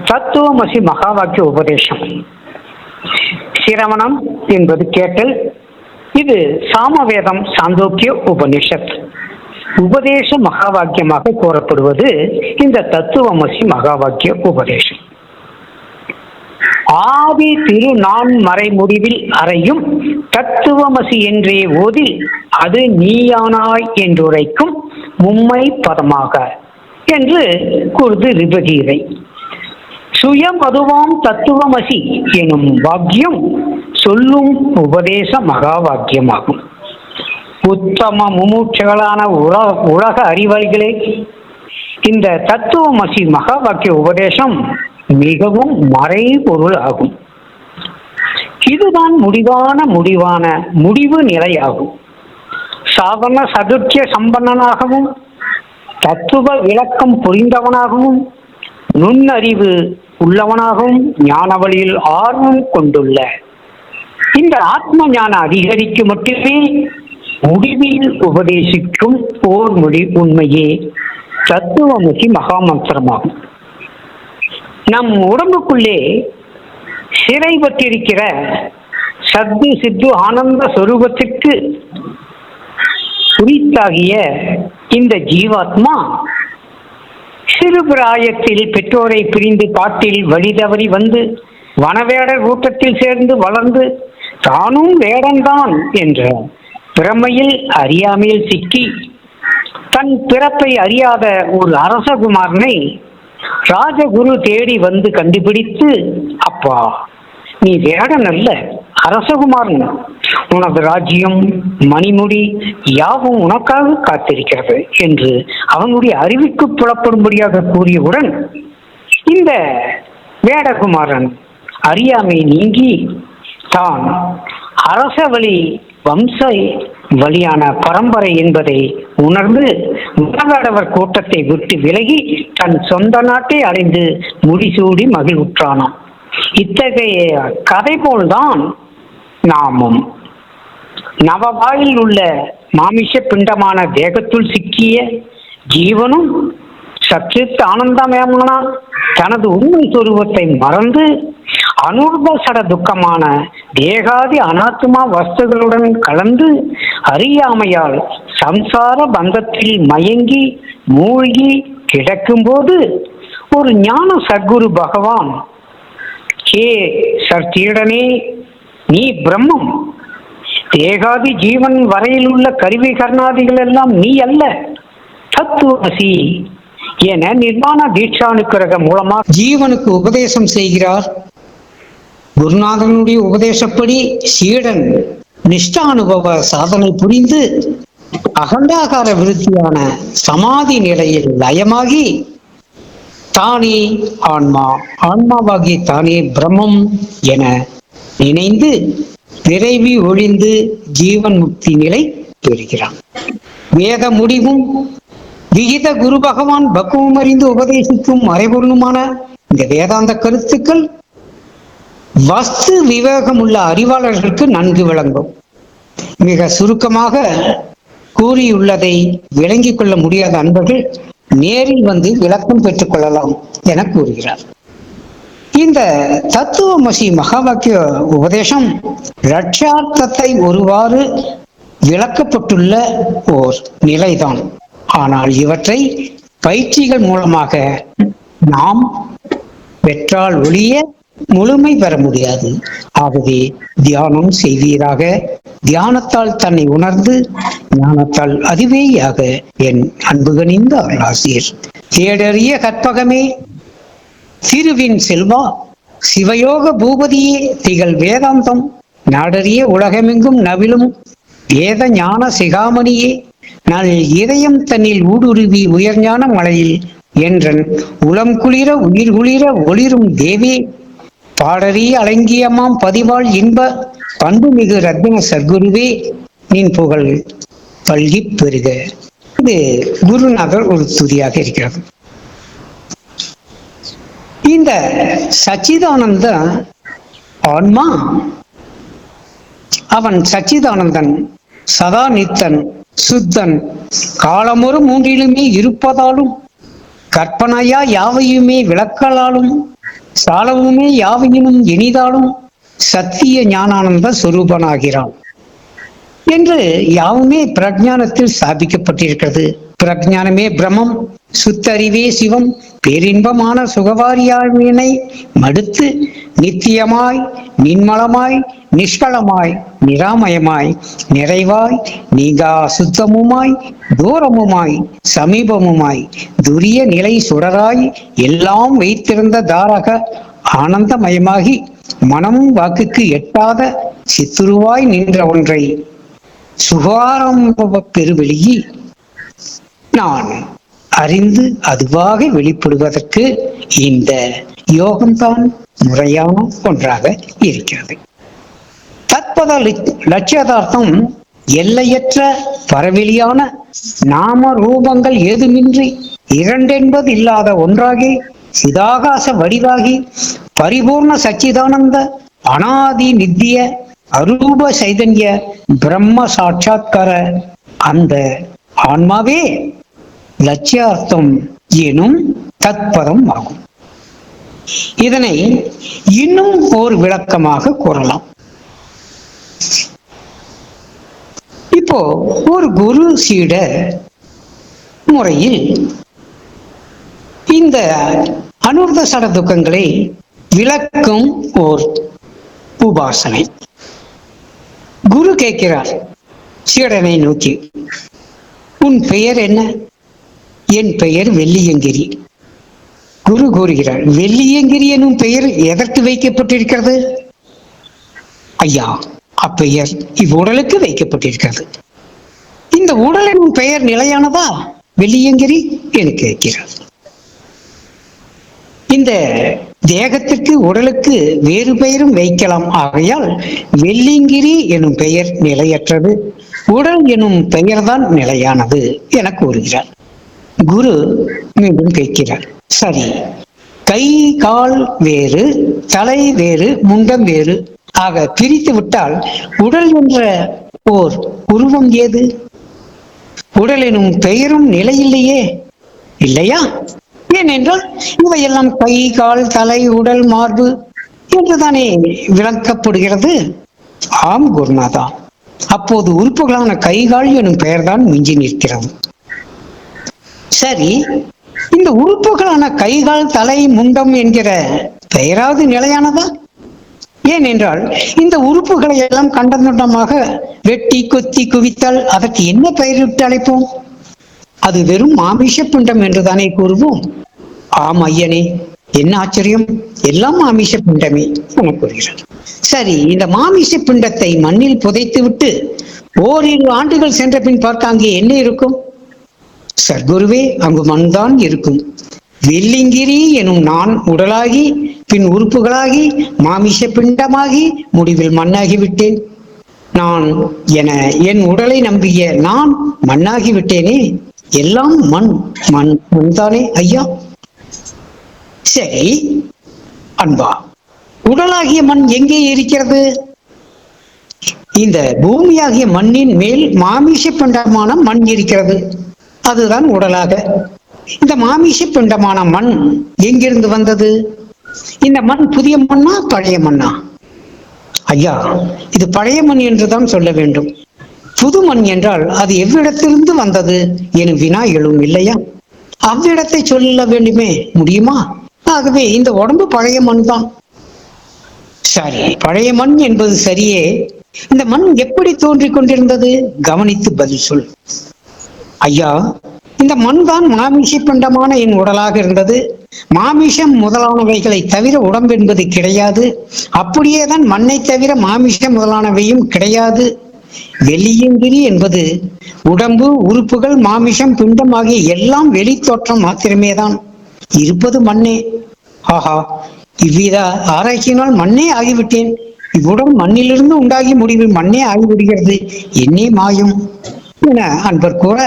தத்துவமசி மகா வாக்கிய உபதேசம். சிரவணம் என்பது கேட்டல். இது சாமவேதம் சாந்தோக்கிய உபனிஷத். உபதேச மகா வாக்கியமாக கூறப்படுவது இந்த தத்துவமசி மகா வாக்கிய உபதேசம். ஆதி திரு நான் மறை முடிவில் அறையும் தத்துவமசி என்றே ஓதி அது நீயானாய் என்றுரைக்கும் மும்மை பதமாக என்று கூறுது ரிபகீதை. சுயமதுவாம் தத்துவமசி எனும் வாக்கியம் சொல்லும் உபதேச மகா வாக்கியமாகும். உத்தம முமூட்சங்களான உலக அறிவாளிகளே, இந்த தத்துவமசி மகா வாக்கிய உபதேசம் மிகவும் மறைபொருள் ஆகும். இதுதான் முடிவு நிலையாகும். சாதன சதுர்த்திய சம்பன்னனாகவும் தத்துவ விளக்கம் புரிந்தவனாகவும் நுண்ணறிவு உள்ளவனாகவும் ஞான வழியில் ஆர்வம் கொண்டுள்ள இந்த ஆத்ம ஞான அதிகரிக்கு மட்டுமே முடிவில் உபதேசிக்கும் ஓர் உண்மையே தத்துவமசி மகாமந்திரமாகும். நம் உடம்புக்குள்ளே சிறைப்பட்டிருக்கிற சத்து சித்து ஆனந்த சொரூபத்திற்கு குறித்தாகிய இந்த ஜீவாத்மா சிறு பிராயத்தில் பெற்றோரை பிரிந்து காட்டில் வழி தவறி வந்து வனவேடர் கூட்டத்தில் சேர்ந்து வளர்ந்து தானும் வேடன்தான் என்ற பிரமையில் அறியாமையில் சிக்கி தன் பிறப்பை அறியாத ஒரு அரசகுமாரனை ராஜகுரு தேடி வந்து கண்டுபிடித்து, அப்பா நீ வேடன் அல்ல, அரசகுமாரன், உனது ராஜ்யம் மணிமுடி யாவும் உனக்காக காத்திருக்கிறது என்று அவனுடைய அறிவுக்கு புலப்படும்படியாக கூறியவுடன் இந்த வேடகுமாரன் அறியாமை நீங்கி தான் அரச வழி வம்ச வழியான பரம்பரை என்பதை உணர்ந்து மகாவேடவர் கூட்டத்தை விட்டு விலகி தன் சொந்த நாட்டை அடைந்து முடிசூடி மகிழ்வுற்றானாம். இத்தகைய கதை போல்தான் நாமும் நவவாயில் உள்ள மாமிஷ பிண்டமான தேகத்துள் சிக்கிய ஜீவனும் சச்சித் ஆனந்தமயமான தனது உண்மை சொரூபத்தை மறந்து அனுர்வ சட துக்கமான தேகாதி அனாத்மா வஸ்துகளுடன் கலந்து அறியாமையால் சம்சார பந்தத்தில் மயங்கி மூழ்கி கிடக்கும் போது ஒரு ஞான சத்குரு பகவான், ஹே சர்த்தீடனே, நீ பிரம்மம், தேகாதி ஜீவன் வரையில் உள்ள கருவி கர்ணாதிகள் எல்லாம் நீ அல்ல, தத்துவமசி என நிர்வாண தீட்சானுக்கிரகம் மூலமாக ஜீவனுக்கு உபதேசம் செய்கிறார். குருநாதனுடைய உபதேசப்படி சீடன் நிஷ்டானுபவ சாதனை புரிந்து அகண்டாகார விருத்தியான சமாதி நிலையில் லயமாகி தானே ஆன்மா, ஆன்மாவாகி தானே பிரம்மம் என நினைந்து விரைவி ஒழிந்து ஜீவன் முக்தி நிலை பெறுகிறான். வேத முடிவும் விகித குரு பகவான் பக்குவம் அறிந்து உபதேசிக்கும் மறைபொருளுமான இந்த வேதாந்த கருத்துக்கள் வஸ்து விவேகம் உள்ள அறிவாளர்களுக்கு நன்கு விளங்கும். மிக சுருக்கமாக கூறியுள்ளதை விளங்கிக் கொள்ள முடியாத அன்பர்கள் நேரில் வந்து விளக்கம் பெற்றுக் கொள்ளலாம் என கூறுகிறார். இந்த தத்துவமசி மகா வாக்கிய உபதேசம் லட்சியார்த்தத்தை ஒருவாறு விளக்கப்பட்டுள்ள ஓர் நிலைதான். ஆனால் இவற்றை பயிற்சிகள் மூலமாக நாம் பெற்றால் ஒழிய முழுமை பெற முடியாது. ஆகவே தியானம் செய்வீராக. தியானத்தால் தன்னை உணர்ந்து ஞானத்தால் அதுவேயாக என் அன்புகனிந்த அருளாசிரியர். தேடறிய கற்பகமே, திருவின் செல்வா, சிவயோக பூபதியே, திகழ் வேதாந்தம், நாடறிய உலகமெங்கும் நவிலும் வேத ஞான சிகாமணியே, நல் இதயம் தன்னில் ஊடுருவி உயர்ஞான மலையில் என்றன் உளம் குளிர உயிர் குளிர ஒளிரும் தேவே, பாடறிய அலங்கியமாம் பதிவாள் இன்ப பண்புமிகு ரத்தின சர்க்குருவே, நின் புகழ் பல்கி பெறுக. இது குருநாதர் ஒரு துதியாக இருக்கிறது. இந்த சச்சிதானந்த ஆன்மா, அவன் சச்சிதானந்தன், சதா நித்தன், சுத்தன், காலமொரு மூன்றிலுமே இருப்பதாலும் கற்பனையா யாவையுமே விளக்கலாலும் சாலவுமே யாவையினும் இனிதாலும் சத்திய ஞானானந்த சொரூபனாகிறான் என்று யாவுமே பிரஜானத்தில் ஸ்தாபிக்கப்பட்டிருக்கிறது. பிரஜானமே பிரம்மம், சுத்தறிவே சிவம், பேரின்பமான சுகவாரியாவினை மடுத்து நித்தியமாய் நின்மலமாய் நிஷ்களமாய் நிராமயமாய் நிறைவாய் நீங்கா சுத்தமுமாய் தூரமுமாய் சமீபமுமாய் துரிய நிலை சுடராய் எல்லாம் வைத்திருந்த தாரக ஆனந்தமயமாகி மனமும் வாக்குக்கு எட்டாத சித்துருவாய் நின்ற ஒன்றை சுகாரம்ப பெருவெளியை நான் அறிந்து அதுவாக வெளிப்படுவதற்கு இந்த யோகம்தான் முறையான ஒன்றாக இருக்கிறது. தத்பத லட்சியதார்த்தம் எல்லையற்ற பரவெளியான நாம ரூபங்கள் ஏதுமின்றி இரண்டென்பது இல்லாத ஒன்றாகி சிதாகாச வடிவாகி பரிபூர்ண சச்சிதானந்த அனாதி நித்திய அரூப சைதன்ய பிரம்ம சாட்சாத்கார அந்த ஆன்மாவே லட்சியார்த்தம் எனும் தத்பதம் ஆகும். இதனை இன்னும் ஒரு விளக்கமாக கூறலாம். இப்போ ஒரு குரு சீட முறையில் இந்த அனுர்த சட துக்கங்களை விளக்கும் ஓர் உபாசனை. குரு கேட்கிறார் சீடனை நோக்கி, உன் பெயர் என்ன? என் பெயர் வெள்ளியங்கிரி. குரு கூறுகிறார், வெள்ளியங்கிரி எனும் பெயர் எதற்கு வைக்கப்பட்டிருக்கிறது? ஐயா, அப்பெயர் இவ்வுடலுக்கு வைக்கப்பட்டிருக்கிறது. இந்த உடலின் பெயர் நிலையானதா வெள்ளியங்கிரி என்று கேட்கிறார். இந்த தேகத்திற்கு உடலுக்கு வேறு பெயரும் வைக்கலாம். ஆகையால் வெள்ளியங்கிரி எனும் பெயர் நிலையற்றது, உடல் எனும் பெயர்தான் நிலையானது என கூறுகிறார். குரு மீண்டும் கேட்கிறார், சரி, கை கால் வேறு, தலை வேறு, முண்டம் வேறு ஆக பிரித்து விட்டால் உடல் என்ற ஓர் உருவம் ஏது? உடல் எனும் பெயரும் நிலையில்லையே, இல்லையா? ஏனென்றால் இவையெல்லாம் கை கால் தலை உடல் மார்பு என்றுதானே விளக்கப்படுகிறது. ஆம் குருநாதா, அப்போது உறுப்புகளான கைகால் எனும் பெயர்தான் மிஞ்சி நிற்கிறது. சரி, இந்த உறுப்புகளான கைகால் தலை முண்டம் என்கிற பெயராவது நிலையானதா? ஏனென்றால் இந்த உறுப்புகளை எல்லாம் கண்டந்தமாக வெட்டி கொத்தி குவித்தால் அதற்கு என்ன பெயரிட்டு அழைப்போம்? அது வெறும் மாமிஷ பிண்டம் என்றுதானே கூறுவோம். ஆம் ஐயனே, என்ன ஆச்சரியம், எல்லாம் மாமிஷ பிண்டமே என கூறுகிறார். சரி, இந்த மாமிஷ பிண்டத்தை மண்ணில் புதைத்து விட்டு ஓரிரு ஆண்டுகள் சென்ற பின் பார்க்க அங்கே என்ன இருக்கும்? சர்க்குருவே, அங்கு மண் தான் இருக்கும். வெள்ளிங்கிரி எனும் நான் உடலாகி பின் உறுப்புகளாகி மாமிஷ பிண்டமாகி முடிவில் மண்ணாகிவிட்டேன். நான் என என் உடலை நம்பிய நான் மண்ணாகிவிட்டேனே. எல்லாம் மண் மண் மண்தானே ஐயா. சரி அன்பா, உடலாகிய மண் எங்கே இருக்கிறது? இந்த பூமியாகிய மண்ணின் மேல் மாமிஷ பிண்டமான மண் இருக்கிறது, அதுதான் உடலாக. இந்த மாமிஷ பிண்டமான மண் எங்கிருந்து வந்தது? இந்த மண் புதிய மண்ணா பழைய மண்ணா? ஐயா, இது பழைய மண் என்றுதான் சொல்ல வேண்டும். புது மண் என்றால் அது எவ்விடத்திலிருந்து வந்தது எனும் வினா எழும் இல்லையா? அவ்விடத்தை சொல்ல வேண்டுமே, முடியுமா? ஆகவே இந்த உடம்பு பழைய மண் தான். சரி, பழைய மண் என்பது சரியே. இந்த மண் எப்படி தோன்றிக் கொண்டிருந்தது? கவனித்து பதில் சொல். ஐயா, இந்த மண் தான் மாமிஷ பிண்டமான என் உடலாக இருந்தது. மாமிஷம் முதலானவைகளை தவிர உடம்பு என்பது கிடையாது. அப்படியேதான் மண்ணை தவிர மாமிஷம் முதலானவையும் கிடையாது. வெள்ளியங்கிரி என்பது உடம்பு, உறுப்புகள், மாமிஷம், பிண்டம் ஆகிய எல்லாம் வெளி தோற்றம் மாத்திரமே தான். இருப்பது மண்ணே. ஆஹா, இவ்வித ஆராய்ச்சியினால் மண்ணே ஆகிவிட்டேன். இவ்வுடல் மண்ணிலிருந்து உண்டாகி முடிவில் மண்ணே ஆகிவிடுகிறது, என்னே மாயும் என அன்பர் கூற,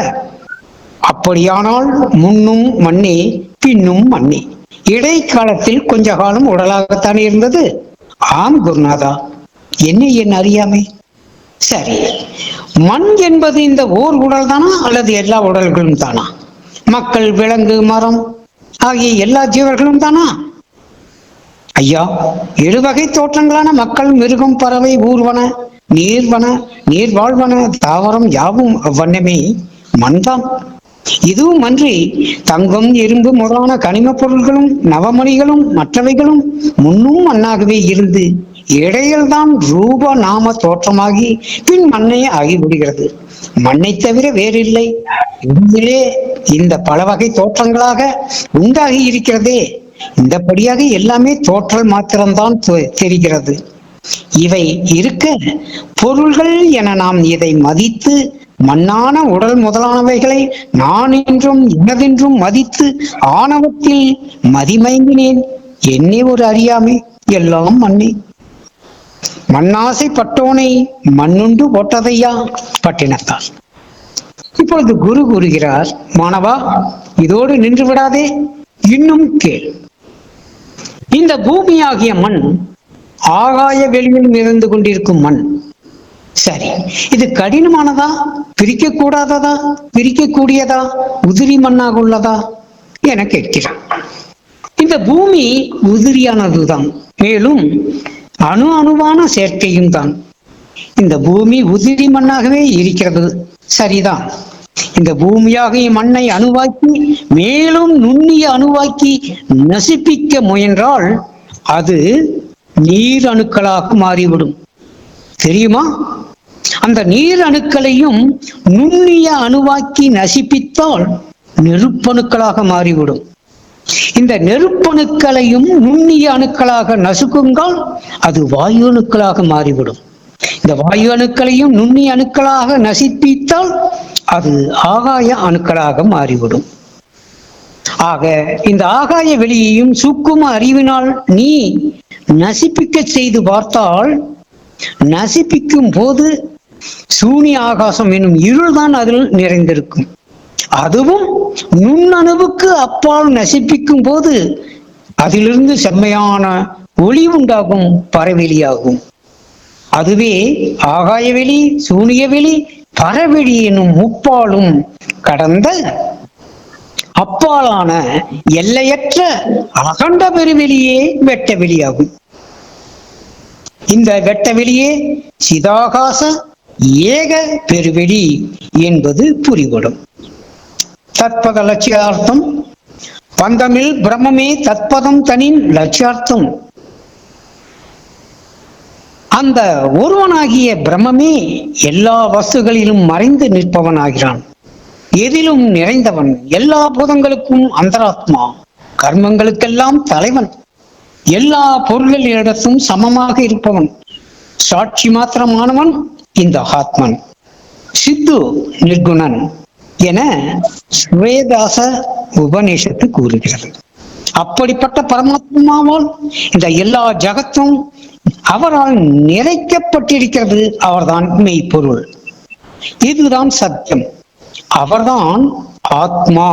அப்படியானால் முன்னும் மண்ணே பின்னும் மண்ணே, இடைக்காலத்தில் கொஞ்ச காலம் உடலாகத்தான் இருந்தது. ஆம் குருநாதா, என்ன என் அறியாமை. சரி, மண் என்பது இந்த ஓர் உடல் தானா அல்லது எல்லா உடல்களும் தானா? மக்கள், விலங்கு, மரம் ஆகிய எல்லா ஜீவர்களும் தானா? ஐயா, 7 வகை தோற்றங்களான மக்கள், மிருகம், பறவை, ஊர்வன, நீர்வன, நீர் வாழ்வன, தாவரம் யாவும் அவ்வண்ணமே மண்தான். இதுவும் அன்றி தங்கம், இரும்பு முதலான கனிம பொருள்களும் நவமணிகளும் மற்றவைகளும் முன்னும் மண்ணாகவே இருந்து இடையில்தான் ரூப நாம தோற்றமாகி பின் மண்ணே ஆகிவிடுகிறது. மண்ணை தவிர வேறில்லை. இதிலே இந்த பல வகை தோற்றங்களாக உண்டாகி இருக்கிறதே, இந்தபடியாக எல்லாமே தோற்றல் மாத்திரம்தான் தெரிகிறது. இவை இருக்க பொருள்கள் என நாம் இதை மதித்து மண்ணான உடல் முதலானவைகளை நான் என்றும் எனதென்றும் மதித்து ஆணவத்தில் மதிமயங்கினேன். என்னே ஒரு அறியாமை, எல்லாம் மண்ணே. மண்ணாசை பட்டோனை மண்ணுண்டு போட்டதையா பட்டினத்தார். இப்பொழுது குரு கூறுகிறார், மாணவா, இதோடு நின்று விடாதே, இன்னும் கேள். இந்த பூமியாகிய மண் ஆகாய வெளியில் இருந்து கொண்டிருக்கும் மண். சரி, இது கடினமானதா, பிரிக்க கூடாததா, பிரிக்கக்கூடியதா, உதிரி மண்ணாக உள்ளதா என கேட்கிறார். இந்த பூமி உதிரியானதுதான், மேலும் அணு அணுவான சேர்க்கையும் தான். இந்த பூமி உதிரி மண்ணாகவே இருக்கிறது, சரிதான். இந்த பூமியாகிய மண்ணை அணுவாக்கி மேலும் நுண்ணிய அணுவாக்கி நசிப்பிக்க முயன்றால் அது நீர் அணுக்களாக மாறிவிடும். தெரியுமா? அந்த நீர் அணுக்களையும் நுண்ணிய அணுவாக்கி நசிப்பித்தால் நெருப்பணுக்களாக மாறிவிடும். இந்த நெருப்பணுக்களையும் நுண்ணிய அணுக்களாக நசுக்குங்கால் அது வாயு அணுக்களாக மாறிவிடும். இந்த வாயு அணுக்களையும் நுண்ணிய அணுக்களாக நசிப்பித்தால் அது ஆகாய அணுக்களாக மாறிவிடும். ஆக இந்த ஆகாய வெளியையும் சூக்கும அறிவினால் நீ நசிப்பிக்க செய்து பார்த்தால், நசிப்பிக்கும் போது சூனிய ஆகாசம் என்னும் இருள்தான் அதில் நிறைந்திருக்கும். அதுவும் நுண்ணணுவுக்கு அப்பால் நசிப்பிக்கும் போது அதிலிருந்து செம்மையான ஒளி உண்டாகும், பரவெளியாகும். அதுவே ஆகாய வெளி, சூனிய வெளி, பரவெளி என்னும் முப்பாலும் கடந்த அப்பாலான எல்லையற்ற அகண்ட பெருவெளியே வெட்ட வெளியாகும். இந்த வெட்ட வெளியே சிதாகாச ஏக பெருவெளி என்பது புரிபடும். தற்பத லட்சியார்த்தம் பந்தமில் பிரம்மமே தற்பதம் தனின் லட்சியார்த்தம். அந்த ஒருவனாகிய பிரம்மமே எல்லா வஸ்துகளிலும் மறைந்து நிற்பவனாகிறான், எதிலும் நிறைந்தவன், எல்லா பூதங்களுக்கும் அந்தராத்மா, கர்மங்களுக்கெல்லாம் தலைவன், எல்லா பொருள்களிடத்தும் சமமாக இருப்பவன், சாட்சி மாத்திரமானவன் இந்த ஆத்மன், சித்து நிர்குணன் என ஸ்வேதாச உபநிஷத்து கூறுகிறது. அப்படிப்பட்ட பரமாத்மாவால் இந்த எல்லா ஜகத்தும் அவரால் நிறைக்கப்பட்டிருக்கிறது. அவர்தான் மெய்ப்பொருள், இதுதான் சத்தியம், அவர்தான் ஆத்மா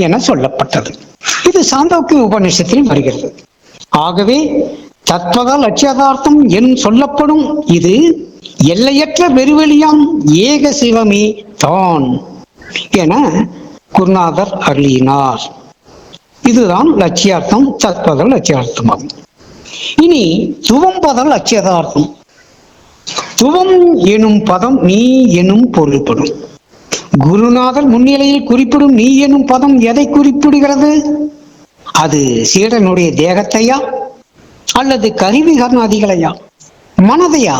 என சொல்லப்பட்டது. இது சாந்தோக்கிய உபநிஷத்தில் வருகிறது. ஆகவே தத்வத லட்சியதார்த்தம் என் சொல்லப்படும் இது எல்லையற்ற பெருவெளியாம் ஏக சிவமே தான் என குருநாதர் அருளினார். இதுதான் லட்சியார்த்தம், தத்வத லட்சியார்த்தமாகும். இனி துவம் பத லட்சியதார்த்தம். துவம் எனும் பதம் நீ எனும் பொருள்படும். குருநாதர் முன்னிலையில் குறிப்பிடும் நீ எனும் பதம் எதை குறிப்பிடுகிறது? அது சீடனுடைய தேகத்தையா, அல்லது கருவி கர்ணாதிகளையா, மனதையா,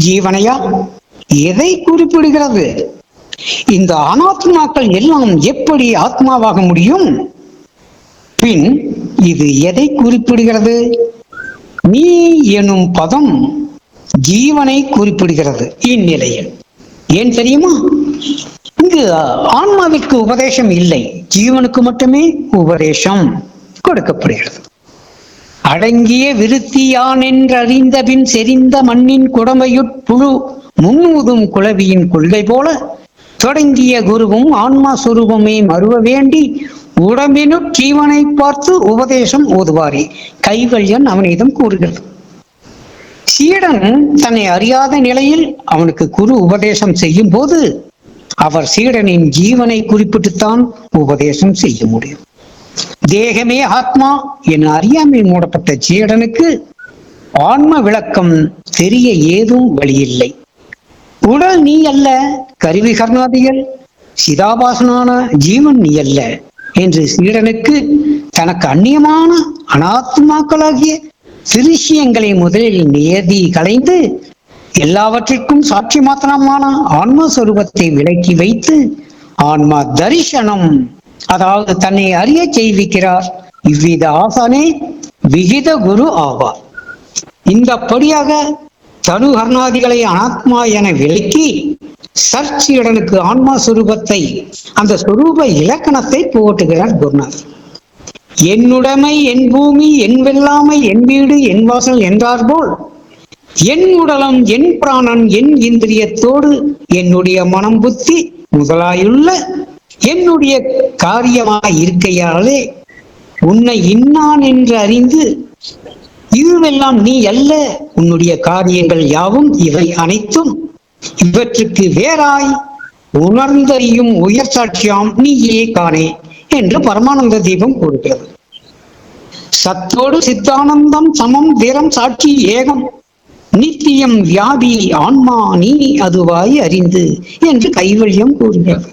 ஜீவனையா, எதை குறிப்பிடுகிறது? இந்த அனாத்மாக்கள் எல்லாம் எப்படி ஆத்மாவாக முடியும்? பின் இது எதை குறிப்பிடுகிறது? நீ எனும் பதம் ஜீவனை குறிப்பிடுகிறது. இந்நிலையில் ஏன் தெரியுமா? இங்கு ஆன்மாவிற்கு உபதேசம் இல்லை, ஜீவனுக்கு மட்டுமே உபதேசம் கொடுக்கப்படுகிறது. அடங்கிய விருத்தியான் என்றறிந்த பின் செறிந்த மண்ணின் குடமையுட்புழு முன்னூதும் குளவியின் கொள்கை போல தொடங்கிய குருவும் ஆன்மா சுரூபமே மறுவ வேண்டி உடம்பினு ஜீவனை பார்த்து உபதேசம் ஓதுவாரி கைவல்யன் அவனிடம் கூறுகிறது. சீடன் தன்னை அறியாத நிலையில் அவனுக்கு குரு உபதேசம் செய்யும் போது அவர் சீடனின் ஜீவனை குறிப்பிட்டுத்தான் உபதேசம் செய்ய முடியும். தேகமே ஆத்மா என அறியாமை மூடப்பட்ட சீடனுக்கு ஆன்ம விளக்கம் தெரிய ஏதும் வழியில்லை. உடல் நீ அல்ல, கருவி கர்ணாதிகள் சிதாபாசனான ஜீவன் நீ அல்ல என்று சீடனுக்கு தனக்கு அந்நியமான அனாத்மாக்களாகிய திருஷ்யங்களை முதலில் நியதி களைந்து எல்லாவற்றிற்கும் சாட்சி மாத்திரமான ஆன்மஸ்வரூபத்தை விலக்கி வைத்து ஆன்மா தரிசனம், அதாவது தன்னை அறிய செய்விக்கிறார். இவ்வித ஆசானே விகித குரு ஆவார். இந்த படியாக தனு கர்ணாதிகளை அனாத்மா என விலக்கி சர்ச்சீடனுக்கு ஆன்மா சுரூபத்தை, அந்த சுரூப இலக்கணத்தை போட்டுகிறார் குருநாதர். என்னுடைமை என் பூமி என் வெள்ளாமை என் வீடு என் வாசல் என்றார் போல் என் உடலம் என் பிராணன் என் இந்திரியத்தோடு என்னுடைய மனம் புத்தி முதலாயுள்ள என்னுடைய காரியமாய் இருக்கையாலே உன்னை இன்னான் என்று அறிந்து இதுவெல்லாம் நீ அல்ல, உன்னுடைய காரியங்கள் யாவும் இவை அனைத்தும் இவற்றுக்கு வேறாய் உணர்ந்தறியும் உயர் சாட்சியாம் நீயே காணே என்று பரமானந்த தீபம் கூறுகிறது. சத்தோடு சித்தானந்தம் சமம் வீரம் சாட்சி ஏகம் நித்தியம் வியாபி ஆன்மா நீ அதுவாய் அறிந்து என்று கைவல்யம் கூறுகிறது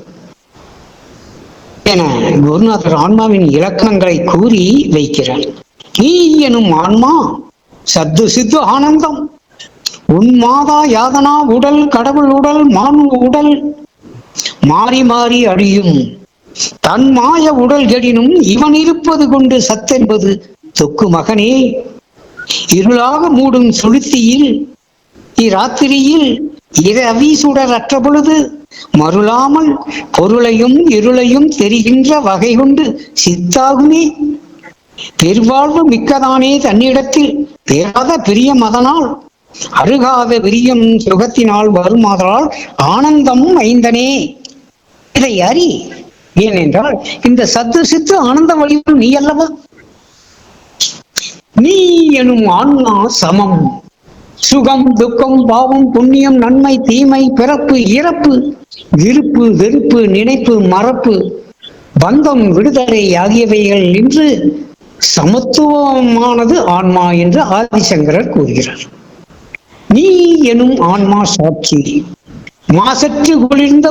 என குருநாதர் ஆன்மாவின் இலக்கணங்களை கூறி வைக்கிறார். நீ எனும் ஆன்மா சத்து சித்து ஆனந்தம் உன்மாதா யாதனா உடல் கடவுள் உடல் மானு உடல் மாறி மாறி அழியும் தன் மாய உடல் கெடினும் இவன் இருப்பது கொண்டு சத்தென்பது தொக்கு மகனே. இருளாக மூடும் சுளுத்தியில் இராத்திரியில் இரவி சுடர் அற்ற பொழுது மருளாமல் பொருளையும் இருளையும் தெரிகின்ற வகை கொண்டு சித்தாகுமே. பெருவாழ்வு மிக்கதானே தன்னிடத்தில் பேராத பிரியம் அதனால் அருகாத விரியம் சுகத்தினால் வருமாதலால் ஆனந்தம் ஐந்தனே. இதை அறி. ஏனென்றால் இந்த சத்து சித்து ஆனந்த வடிவம் நீ அல்லவா? நீ எனும் ஆன்மா சமம். சுகம் துக்கம் பாவம் புண்ணியம் நன்மை தீமை பிறப்பு இறப்பு விருப்பு வெறுப்பு நினைப்பு மறப்பு பந்தம் விடுதலை ஆகியவைகள் என்று சமத்துவமானது ஆன்மா என்று ஆதிசங்கரர் கூறுகிறார். நீ எனும் ஆன்மா சாட்சி மாசற்று குளிர்ந்த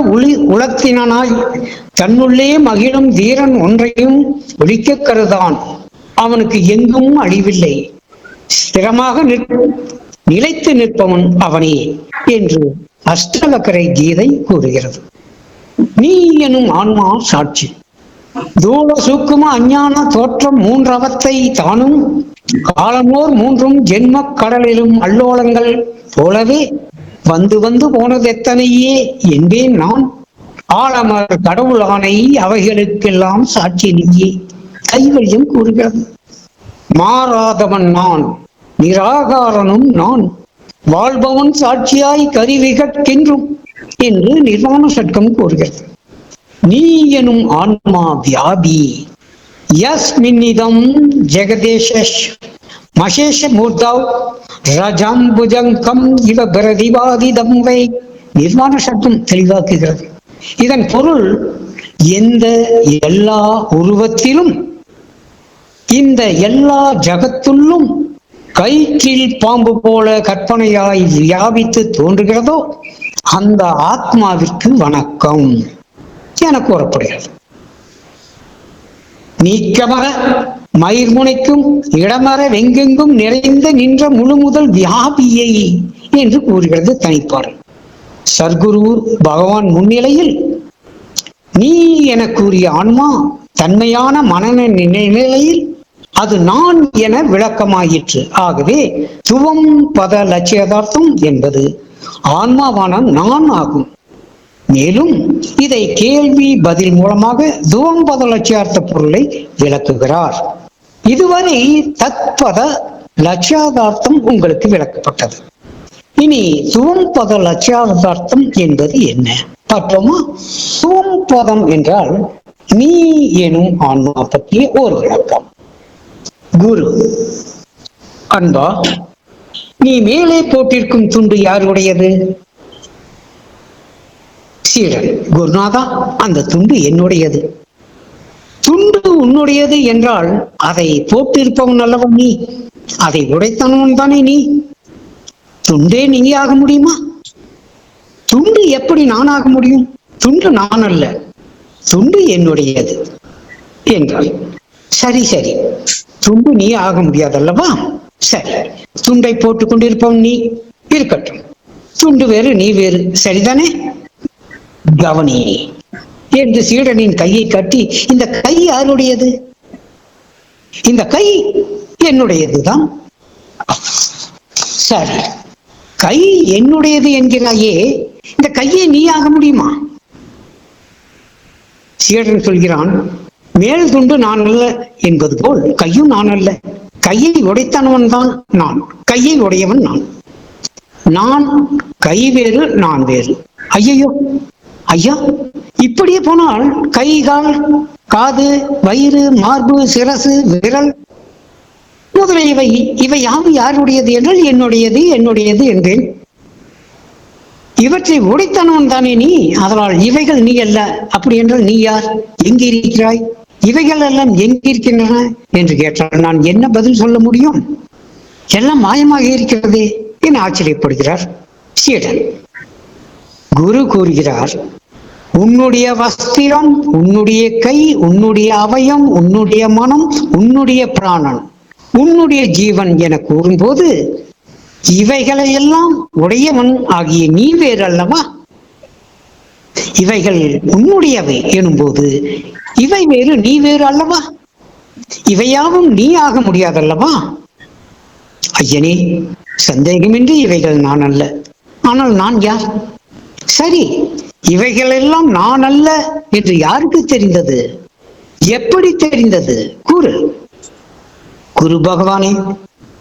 உளத்தினாய் தன்னுள்ளே மகிழும் தீரன் ஒன்றையும் ஒழிக்க கருதான். அவனுக்கு எங்கும் அழிவில்லை, ஸ்திரமாக நிலைத்து நிற்பவன் அவனே என்று அஷ்டவக்கரை கீதை கூறுகிறது. நீ எனும் ஆன்மா சாட்சி தூள சூக்கும அஞ்ஞான தோற்றம் மூன்றவத்தை தானும் காலமோர் மூன்றும் ஜென்ம கடலிலும் அல்லோலங்கள் போலவே வந்து வந்து போனது எத்தனையே என்பேன் நான். ஆழமர் கடவுளானை அவைகளுக்கெல்லாம் சாட்சி நீயே கைவல்யம் கூறுகிறது. மாறாதவன் நான், நிராகாரனும் நான், வாழ்பவன் சாட்சியாய் கருவிகற்கின்றும் என்று நிர்வாண சட்கம் கூறுகிறது. நீ எனும் ஆன்மா வியாபி யஸ்மின்னிதம் ஜெகதேஷ மசேஷ மூர்த்தவ் ரஜாம்புஜங்கம் இவ பிரதிபாதிதம் வை. நிர்வாண சட்டம் தெளிவாக்குகிறது. இதன் பொருள் எந்த எல்லா உருவத்திலும் இந்த எல்லா ஜகத்துள்ளும் கயிற்றில் பாம்பு போல கற்பனையாய் வியாபித்து தோன்றுகிறதோ அந்த ஆத்மாவிற்கு வணக்கம் என கூறப்படுகிறது. நீக்கமர மயிர்முனைக்கும் இடமர வெங்கெங்கும் நிறைந்த நின்ற முழு முதல் வியாபியை என்று கூறுகிறது தனிப்பாடல். சர்க்குரு பகவான் முன்னிலையில் நீ என கூறிய ஆன்மா தன்மையான மனன நிலையில் அது நான் என விளக்கமாயிற்று. ஆகவே துவம் பத லட்சியதார்த்தம் என்பது ஆன்மாவான நான் ஆகும். மேலும் இதை கேள்வி பதில் மூலமாக துவம் பத லட்சியார்த்த பொருளை விளக்குகிறார். இதுவரை தத்பத லட்சியாதார்த்தம் உங்களுக்கு விளக்கப்பட்டது. இனி துவம் பத லட்சியாதார்த்தம் என்பது என்ன பார்ப்போமா? துவம் பதம் என்றால் நீ எனும் ஆன்மா பற்றிய ஒரு விளக்கம். குரு, அன்பா, நீ மேலே போட்டிருக்கும் துண்டு யாருடையது? சீடன், குருநாதா, அந்த துண்டு என்னுடையது. துண்டு உன்னுடையது என்றால் அதை போட்டிருப்பவன் அல்லவா நீ, அதை உடைத்தனவன் தானே நீ. துண்டே நீ ஆக முடியுமா? துண்டு எப்படி நானாக முடியும்? துண்டு நான் அல்ல, துண்டு என்னுடையது என்றால் சரி சரி, துண்டு நீ ஆக முடியாதல்லவா? சரி, துண்டை போட்டுக் கொண்டிருப்பவன் நீ இருக்கட்டும், துண்டு வேறு நீ வேறு, சரிதானே? கவனி என்று சீடனின் கையை கட்டி, இந்த கை யாருடையது? இந்த கை என்னுடையதுதான். சரி, கை என்னுடையது என்கிறாயே, இந்த கையை நீ ஆக முடியுமா? சீடன் சொல்கிறான், மேல் துண்டு நான் அல்ல என்பது போல் கையும் நான் அல்ல. கையை உடைத்தனவன் தான் நான், கையை உடையவன் நான். நான் கை வேறு, நான் வேறு. ஐயோ ஐயா, இப்படியே போனால் கை, கால், காது, வயிறு, மார்பு, சிரசு, விரல் முதலியவை இவை யாவும் யாருடையது என்றால் என்னுடையது என்னுடையது என்றேன். இவற்றை உடைத்தனவன் தானே நீ, அதனால் இவைகள் நீ அல்ல. அப்படி என்றால் நீ யார்? எங்கே இருக்கிறாய்? இவைகள் எல்லாம் எங்கிருக்கின்றன என்று கேட்டால் நான் என்ன பதில் சொல்ல முடியும்? எல்லாம் மாயமாக இருக்கிறதே என ஆச்சரியப்படுகிறார் சீடன். குரு கூறுகிறார், உன்னுடைய வஸ்திரம், உன்னுடைய கை, உன்னுடைய அவயம், உன்னுடைய மனம், உன்னுடைய பிராணன், உன்னுடைய ஜீவன் என கூறும்போது இவைகளை எல்லாம் உடையவன் ஆகிய நீ வேறு அல்லவா? இவைகள் உன்னுடையவை எனும்போது இவை வேறு நீ வேறு அல்லவா? இவையாவும் நீ ஆக முடியாதல்லவா? ஐயனே, சந்தேகமின்றி இவைகள் நான் அல்ல. ஆனால் நான் யார்? சரி, இவைகள் எல்லாம் நான் அல்ல என்று யாருக்கு தெரிந்தது? எப்படி தெரிந்தது? கூறு. குரு பகவானே,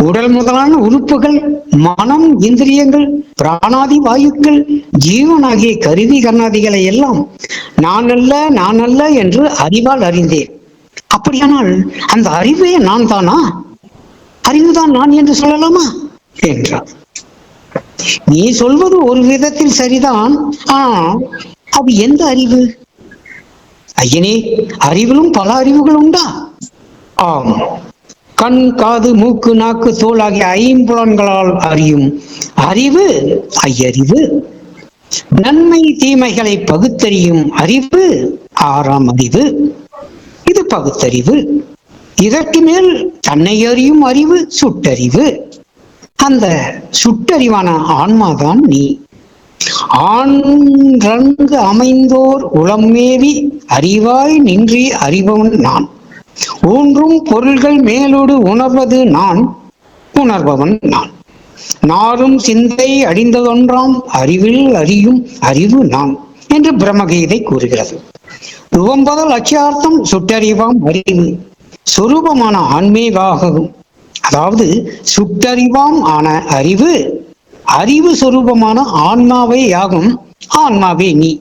உடல் முதலான உறுப்புகள், மனம், இந்திரியங்கள், பிராணாதி வாயுக்கள், ஜீவனாகிய கருவி கர்ணாதிகளை எல்லாம் நான் அல்ல நான் அல்ல என்று அறிவால் அறிந்தேன். அப்படியானால் அந்த அறிவே நான் தானா? அறிவுதான் நான் என்று சொல்லலாமா என்றார். நீ சொல்வது ஒரு விதத்தில் சரிதான், ஆனால் அது எந்த அறிவு? ஐயனே, அறிவிலும் பல அறிவுகள் உண்டா? ஆம், கண், காது, மூக்கு, நாக்கு, தோல் ஆகிய ஐம்புலன்களால் அறியும் அறிவு ஐயறிவு. நன்மை தீமைகளை பகுத்தறியும் அறிவு ஆறாம் அறிவு. இது பகுத்தறிவு. இதற்கு மேல் தன்னை அறியும் அறிவு சுட்டறிவு. அந்த சுட்டறிவான ஆன்மாதான் நீ. ஆன்றங்கு அமைந்தோர் உளமேவி அறிவாய் நின்றி அறிபவன் நான். ஊன்றும் பொருள்கள் மேலோடு உணர்வது நான், உணர்பவன் நான். நாரும் சிந்தை அடிந்ததொன்றாம் அறிவில் அறியும் அறிவு நான் என்று பிரம்மகீதை கூறுகிறது. துவம்பதல் லட்சியார்த்தம் சுட்டறிவாம் அறிவு. சொரூபமான ஆன்மீகாகும், அதாவது சுட்டறிவாம் ஆன அறிவு, அறிவு சொரூபமான ஆன்மாவே ஆகும். ஆன்மாவே நீ.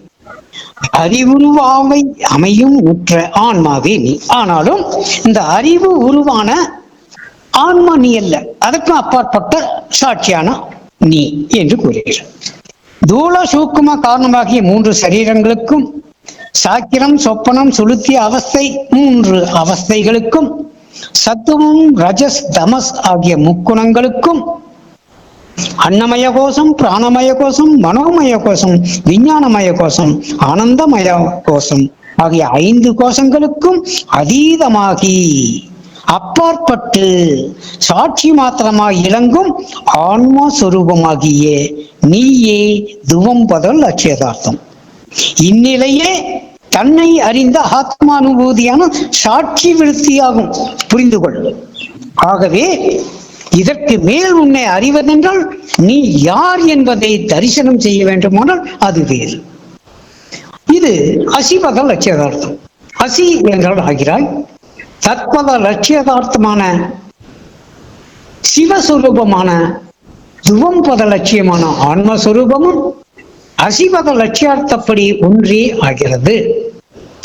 அறிவுருவாவை அமையும் உற்ற ஆன்மாவே நீ. ஆனாலும் இந்த அறிவு உருவான ஆன்மா நீ அல்ல, அதற்கும் அப்பாற்பட்ட சாட்சியான நீ என்று கூறுகிறார். தூள சூக்கும காரணமாகிய மூன்று சரீரங்களுக்கும், சாக்கிரம், சொப்பனம், சுளுத்திய அவஸ்தை மூன்று அவஸ்தைகளுக்கும், சத்துவம், ரஜஸ், தமஸ் ஆகிய முக்குணங்களுக்கும், அன்னமய கோஷம், பிராணமய கோஷம், மனோமய கோஷம், விஞ்ஞானமய கோஷம், ஆனந்தமய கோஷம் ஆகிய 5 கோஷங்களுக்கும் அதீதமாகி அப்பாற்பட்டு சாட்சி மாத்திரமாய் இலங்கும் ஆன்மா சொரூபமாகிய நீயே துவம்பதல் அட்சயதார்த்தம். இந்நிலையே தன்னை அறிந்த ஆத்மானுபூதியான சாட்சி விருத்தியாகும். புரிந்து கொள். ஆகவே இதற்கு மேல் உன்னை அறிவதென்றால் நீ யார் என்பதை தரிசனம் செய்ய வேண்டுமானால் அது வேறு. இது அசிபத லட்சியதார்த்தம். அசி என்றால் ஆகிறாய். தத்பத லட்சியதார்த்தமான சிவஸ்வரூபமான துவம்பத லட்சியமான ஆன்மஸ்வரூபமும் அசிபத லட்சியார்த்தப்படி ஒன்றே ஆகிறது.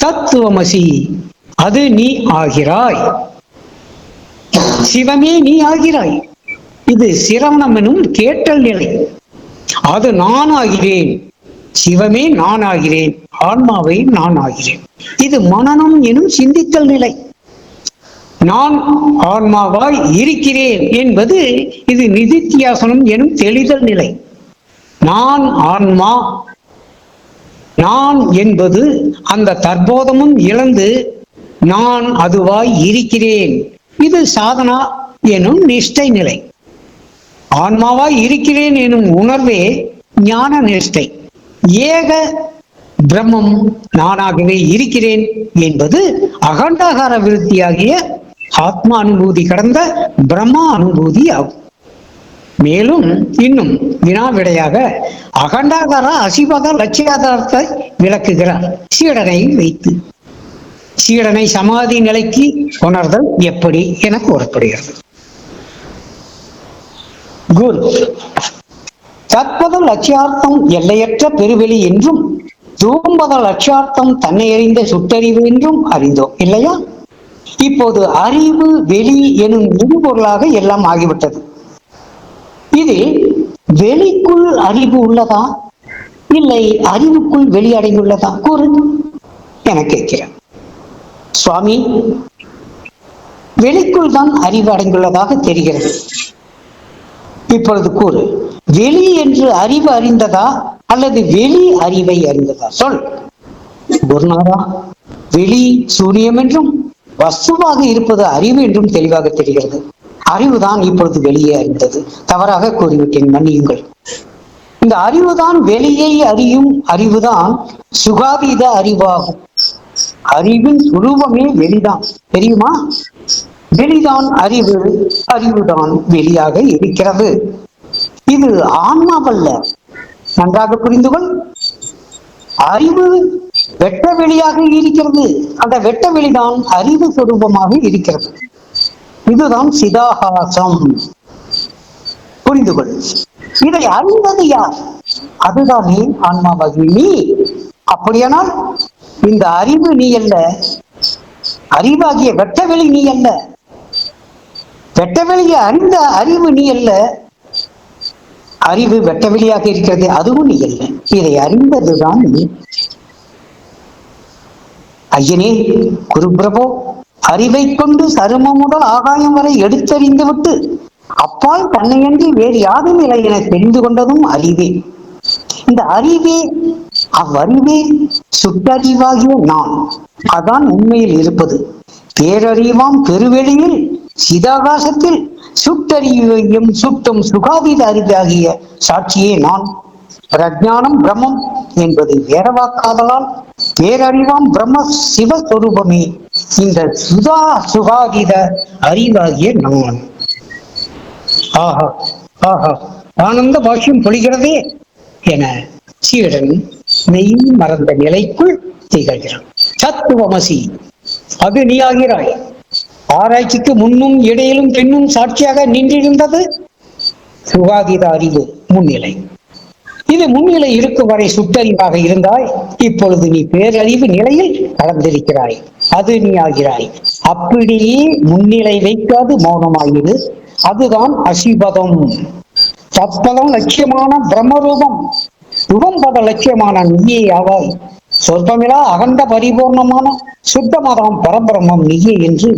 தத்துவமசி, அது நீ ஆகிறாய். சிவமே நீ ஆகிறாய். இது சிரவணம் எனும் கேட்டல் நிலை. அது நான் ஆகிறேன், சிவமே நான் ஆகிறேன். ஆன்மாவை நான் ஆகிறேன். இது மனனம் எனும் சிந்தித்தல் நிலை. நான் ஆன்மாவாய் இருக்கிறேன் என்பது இது நிதித்தியாசனம் எனும் தெளிதல் நிலை. நான் ஆன்மா, நான் என்பது அந்த தற்போதமும் இழந்து நான் அதுவாய் இருக்கிறேன். இது சாதனா எனும் நிஷ்டை நிலை. ஆன்மாவாய் இருக்கிறேன் எனும் உணர்வே ஞான நிஷ்டை. ஏக பிரம்மம் நானாகவே இருக்கிறேன் என்பது அகண்டாகார விருத்தியாகிய ஆத்மா அனுபூதி கடந்த பிரம்மா அனுபூதி ஆகும். மேலும் இன்னும் வினாவிடையாக அகண்டாகார அசிபத லட்சியாதாரத்தை விளக்குகிறார் சீடனை வைத்து. சீடனை சமாதி நிலைக்கு உணர்தல் எப்படி என கூறப்படுகிறது. குரு தற்பத லட்சியார்த்தம் எல்லையற்ற பெருவெளி என்றும் தூம்பத லட்சியார்த்தம் தன்னை அறிந்த சுட்டறிவு என்றும் அறிந்தோம் இல்லையா? இப்போது அறிவு வெளி எனும் இறுபொருளாக எல்லாம் ஆகிவிட்டது. இதில் வெளிக்குள் அறிவு உள்ளதா, இல்லை அறிவுக்குள் வெளி அடைந்துள்ளதா கூறு என கேட்கிறேன். சுவாமி, வெளிக்குள் தான் அறிவு அடைந்துள்ளதாக தெரிகிறது. இப்பொழுது கூறு, வெளி என்று அறிவு அறிந்ததா அல்லது வெளி அறிவை அறிந்ததா சொல். குருநாதா, வெளி சூனியம் என்றும் வஸ்துவாக இருப்பது அறிவு என்றும் தெளிவாக தெரிகிறது. அறிவுதான் இப்பொழுது வெளியே அறிந்தது. தவறாக கூறிவிட்டேன், மன்னியுங்கள். இந்த அறிவுதான் வெளியை அறியும் அறிவுதான் சுகாதீத அறிவாகும். அறிவின் சுரூபமே வெளிதான், தெரியுமா? வெளிதான் அறிவு, அறிவுதான் வெளியாக இருக்கிறது. இது ஆன்மாவல்ல, நன்றாக புரிந்து கொள். அறிவு வெட்ட வெளியாக இருக்கிறது. அந்த வெட்ட வெளிதான் அறிவு சுரூபமாக இருக்கிறது. இதுதான் சிதாகாசம். புரிந்து கொள். இதை அறிந்தது யார்? அதுதானே ஆன்மாவாகி நீ. அப்படியானால் இந்த அறிவு நீ அல்ல, அறிவாகிய வெட்டவெளி நீ அல்ல. வெட்டவெளியை அறிந்த அறிவு நீ அல்ல. அறிவு வெட்டவெளியாக இருக்கிறது, அதுவும் நீ அல்ல. இதை அறிந்ததுதான் நீ. ஐயனே, குருபிரபோ, அறிவை கொண்டு சருமம் முதல் ஆகாயம் வரை எடுத்தறிந்து விட்டு அப்பால் தன்னையன்றி வேறு யாரும் இல்லை என தெரிந்து கொண்டதும் அறிவே. இந்த அறிவே, அவ்வறிவே சுட்டறிவாகிய நான். அதான் உண்மையில் இருப்பது. பேரறிவாம் பெருவெளியில் சிதாகாசத்தில் சுட்டறிவையும் சுட்டும் சுகாதீத அறிவாகிய சாட்சியே நான். பிரஜானம் பிரம்மம் என்பது வேறவாக்காதலால் பேரறிவாம் பிரம்ம சிவஸ்வரூபமே இந்த சுகாதீத அறிவாகிய நான். ஆஹா ஆஹா, ஆனந்த பாஷ்யம் பொழிகிறதே என சீடன் மெய் மறந்த நிலைக்குள் திகழ்கிறான். சத்துவமசி, அது நீ ஆகிறாய். ஆராய்ச்சிக்கு முன்னும் இடையிலும் பின்னும் சாட்சியாக நின்றிருந்தது சுகாதீத அறிவு முன்னிலை. இது முன்னிலை இருக்கும் வரை சுட்டறிவாக இருந்தாய். இப்பொழுது நீ பேரறிவு நிலையில் கலந்திருக்கிறாய். அது நீ ஆகிறாய். அப்படியே முன்னிலை வைக்காது மௌனமாயிரு. அதுதான் அசிபதம். தற்பதம் லட்சியமான பிரம்மரூபம், யுகம்பத லட்சியமான நீயே ஆவாய். சொற்பமிலா அகண்ட பரிபூர்ணமான சுத்தமதாம் பரபிரம்மம் நீயே என்று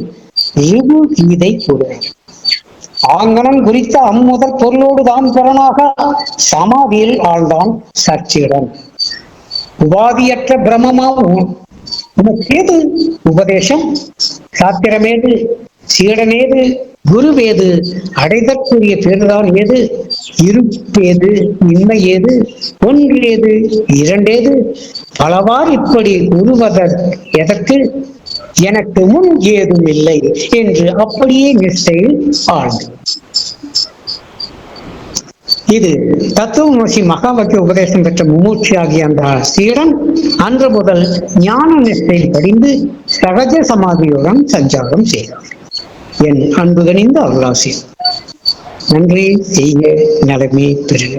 ரிபு கீதை கூறுகிறார். ஆங்கனன் குறித்த அம்முதற் பொருளோடு தான் புறனாக சமாதியில் ஆழ்ந்தான் சர்ச்சிடன். உபாதியற்ற பிரம்மமாவும் உனக்கேது உபதேசம்? சாத்திரமேது, சீடனேது, குருவேது, அடைதற்குரிய பேருதான் ஏது? இருப்பேது, இன்மை ஏது, ஒன்றேது, இரண்டேது, பலவார் இப்படி உருவதற் எதற்கு? எனக்கு முன் ஏதும் இல்லை என்று அப்படியே நிஷ்டையில் ஆழ்ந்து. இது தத்துவமசி மகா வாக்கிய உபதேசம் பெற்ற மும்மூர்த்தி ஆகிய அந்த சீடன் அன்று முதல் ஞான நிஷ்டையில் படிந்து சகஜ சமாதியுடன் சஞ்சாரம் செய்தார். என் அன்பு கனிந்த அருளாசி. நன்றி. செய்க, நலமே பெறுக.